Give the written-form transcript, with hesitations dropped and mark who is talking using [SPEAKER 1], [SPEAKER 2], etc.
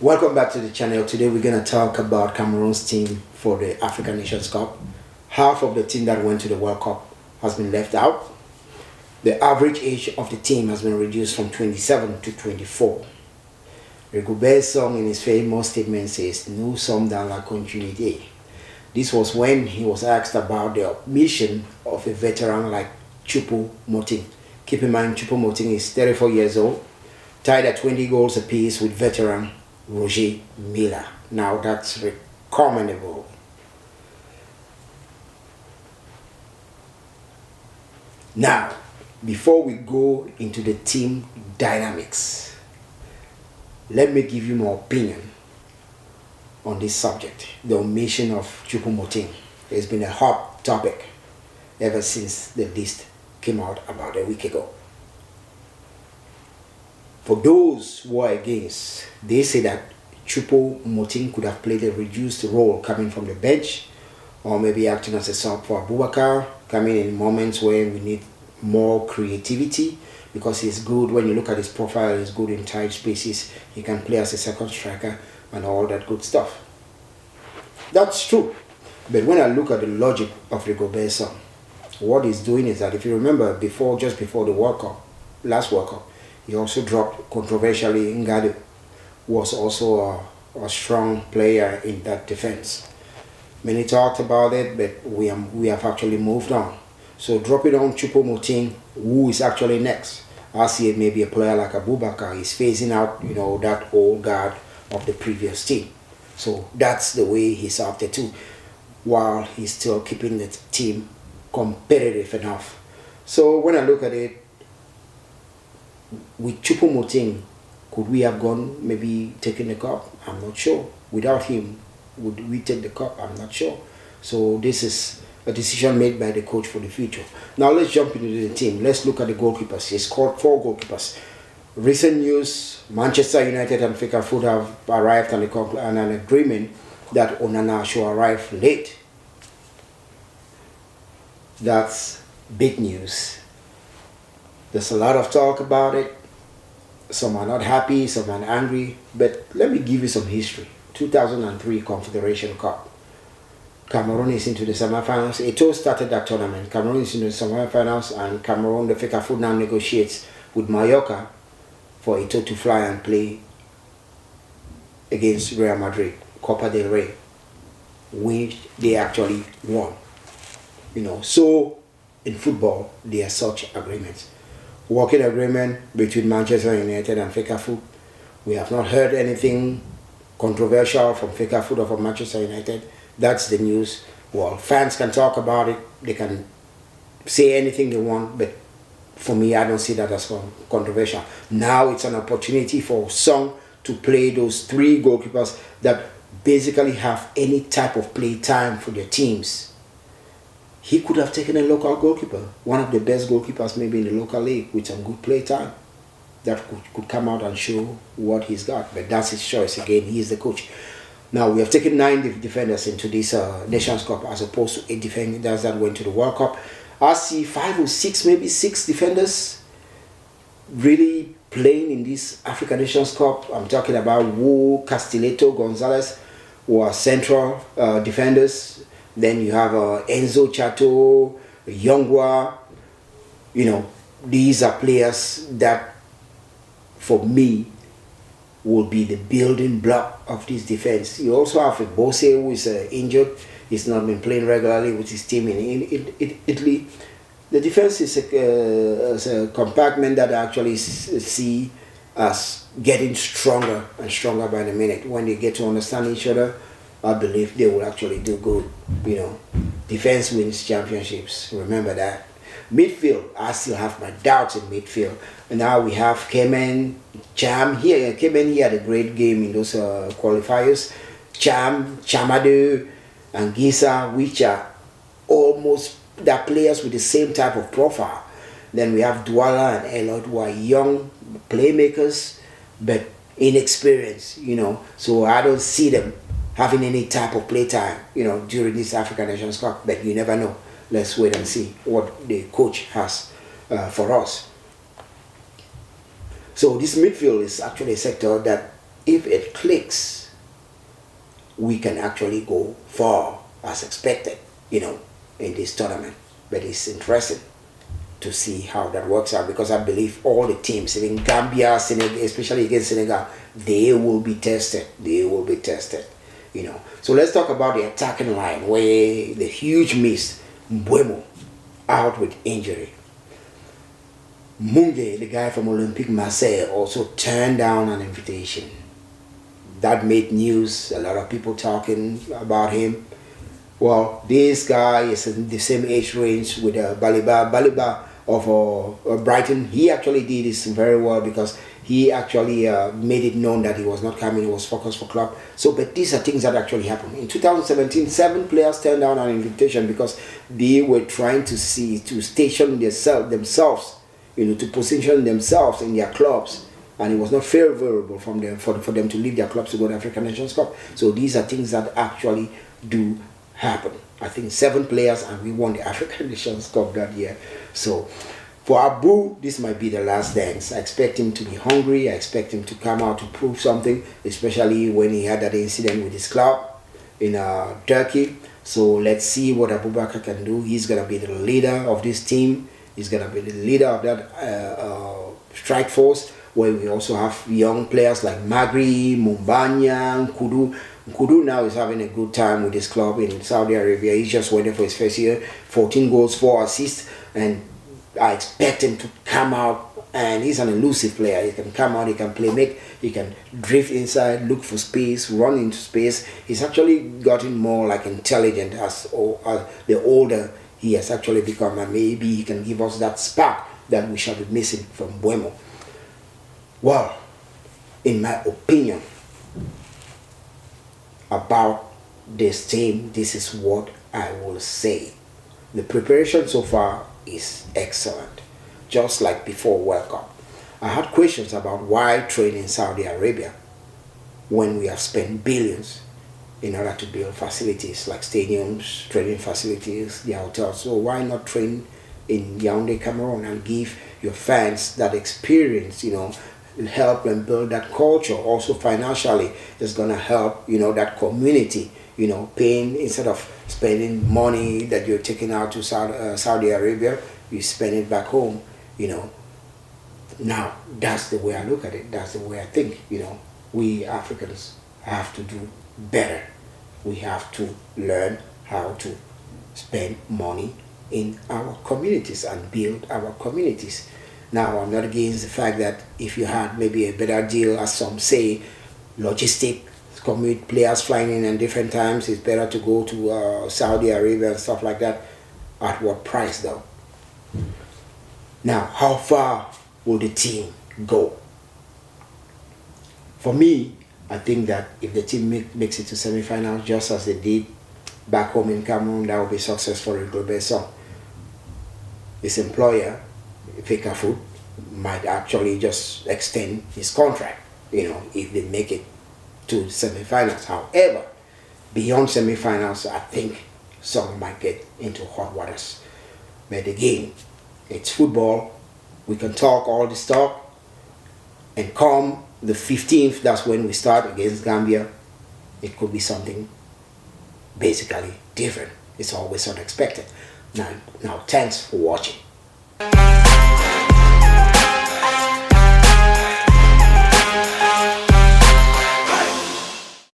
[SPEAKER 1] Welcome back to the channel. Today we're going to talk about Cameroon's team for the African Nations Cup. Half of the team that went to the World Cup has been left out. The average age of the team has been reduced from 27 to 24. Rigobert's song in his famous statement says, "Nous sommes dans la continuité." This was when he was asked about the mission of a veteran like Choupo-Moting. Keep in mind, Choupo-Moting is 34 years old, tied at 20 goals apiece with veteran Roger Milla. Now that's recommendable. Now, before we go into the team dynamics, let me give you my opinion on this subject, the omission of Choupo-Moting. It's been a hot topic ever since the list came out about a week ago. For those who are against, they say that Choupo-Moting could have played a reduced role coming from the bench, or maybe acting as a sub for Abubakar, coming in moments where we need more creativity, because he's good. When you look at his profile, he's good in tight spaces. He can play as a second striker and all that good stuff. That's true. But when I look at the logic of Rigobert's song, what he's doing is that, if you remember, just before the World Cup, last World Cup, he also dropped controversially Ngadu, who was also a strong player in that defense. Many talked about it, but we have actually moved on. So dropping on Choupo-Moting, who is actually next? I see it maybe a player like Abubakar is phasing out, that old guard of the previous team. So that's the way he's after too, while he's still keeping the team competitive enough. So when I look at it, with Choupo-Moting, could we have gone maybe taking the cup? I'm not sure. Without him, would we take the cup? I'm not sure. So this is a decision made by the coach for the future. Now let's jump into the team. Let's look at the goalkeepers. He's scored 4 goalkeepers. Recent news, Manchester United and Fecafoot have arrived at an agreement that Onana should arrive late. That's big news. There's a lot of talk about it. Some are not happy, some are angry. But let me give you some history. 2003 Confederation Cup. Cameroon is into the semifinals. Eto'o started that tournament. Cameroon is into the semifinals, and Cameroon, the Fecafoot, now negotiates with Mallorca for Eto'o to fly and play against Real Madrid, Copa del Rey, which they actually won. So in football, there are such agreements. Working agreement between Manchester United and Fecafoot. We have not heard anything controversial from Fecafoot or from Manchester United. That's the news. Well, fans can talk about it. They can say anything they want, but for me, I don't see that as controversial. Now it's an opportunity for Song to play those 3 goalkeepers that basically have any type of play time for their teams. He could have taken a local goalkeeper, one of the best goalkeepers maybe in the local league, with some good play time, that could come out and show what he's got. But that's his choice. Again, he is the coach. Now, we have taken 9 defenders into this Nations Cup, as opposed to 8 defenders that went to the World Cup. I see 5 or 6, maybe 6 defenders really playing in this African Nations Cup. I'm talking about Wu, Castileto, Gonzalez, who are central defenders. Then you have Enzo Chato, Yongwa. These are players that, for me, will be the building block of this defense. You also have a Bose, who is injured. He's not been playing regularly with his team in Italy. The defense is a compartment that I actually see as getting stronger and stronger by the minute. When they get to understand each other, I believe they will actually do good. Defense wins championships. Remember that. Midfield, I still have my doubts in midfield. And now we have Kemen, Cham here. Kemen here had a great game in those qualifiers. Chamadu, and Gisa, which are almost the players with the same type of profile. Then we have Douala and Elliot, who are young playmakers, but inexperienced, So I don't see them having any type of play time, during this African Nations Cup. But you never know. Let's wait and see what the coach has for us. So this midfield is actually a sector that if it clicks, we can actually go far as expected, in this tournament. But it's interesting to see how that works out, because I believe all the teams, even Gambia, Senegal, especially against Senegal, they will be tested. They will be tested, So let's talk about the attacking line, where the huge miss, Mbuemo, out with injury. Munge, the guy from Olympique Marseille, also turned down an invitation. That made news. A lot of people talking about him. Well, this guy is in the same age range with Baliba of Brighton. He actually did this very well, because he actually made it known that he was not coming. He was focused for club. So, but these are things that actually happened. In 2017, 7 players turned down an invitation because they were trying to station themselves, to position themselves in their clubs. And it was not favorable for them to leave their clubs to go to African Nations Cup. So these are things that actually do happen. I think 7 players, and we won the African Nations Cup that year. So for Abu, this might be the last dance. I expect him to be hungry. I expect him to come out to prove something, especially when he had that incident with his club in Turkey. So let's see what Abubakar can do. He's going to be the leader of this team. He's going to be the leader of that strike force, where we also have young players like Magri, Mumbanya, Nkudu. Nkudu now is having a good time with his club in Saudi Arabia. He's just waiting for his first year. 14 goals, 4 assists, and I expect him to come out, and he's an elusive player. He can come out, he can play make, he can drift inside, look for space, run into space. He's actually gotten more like intelligent as the older he has actually become, and maybe he can give us that spark that we shall be missing from Mbuemo. Well, in my opinion about this team, this is what I will say. The preparation so far is excellent, just like before World Cup. I had questions about why train in Saudi Arabia when we have spent billions in order to build facilities like stadiums, training facilities, the hotels. So why not train in Yaoundé, Cameroon, and give your fans that experience, help them build that culture. Also financially, it's going to help, that community, paying, instead of spending money that you're taking out to Saudi Arabia, you spend it back home, Now, that's the way I look at it. That's the way I think, We Africans have to do better. We have to learn how to spend money in our communities and build our communities. Now, I'm not against the fact that if you had maybe a better deal, as some say, logistic commute players flying in at different times, it's better to go to Saudi Arabia and stuff like that. At what price, though? Now, how far will the team go? For me, I think that if the team makes it to semi-finals, just as they did back home in Cameroon, that will be successful in Global. His employer, Fekafu, might actually just extend his contract, if they make it to semi-finals. However, beyond semi-finals, I think some might get into hot waters. But again, it's football. We can talk all this talk, and come the 15th, that's when we start against Gambia. It could be something basically different. It's always unexpected. Now, thanks for watching.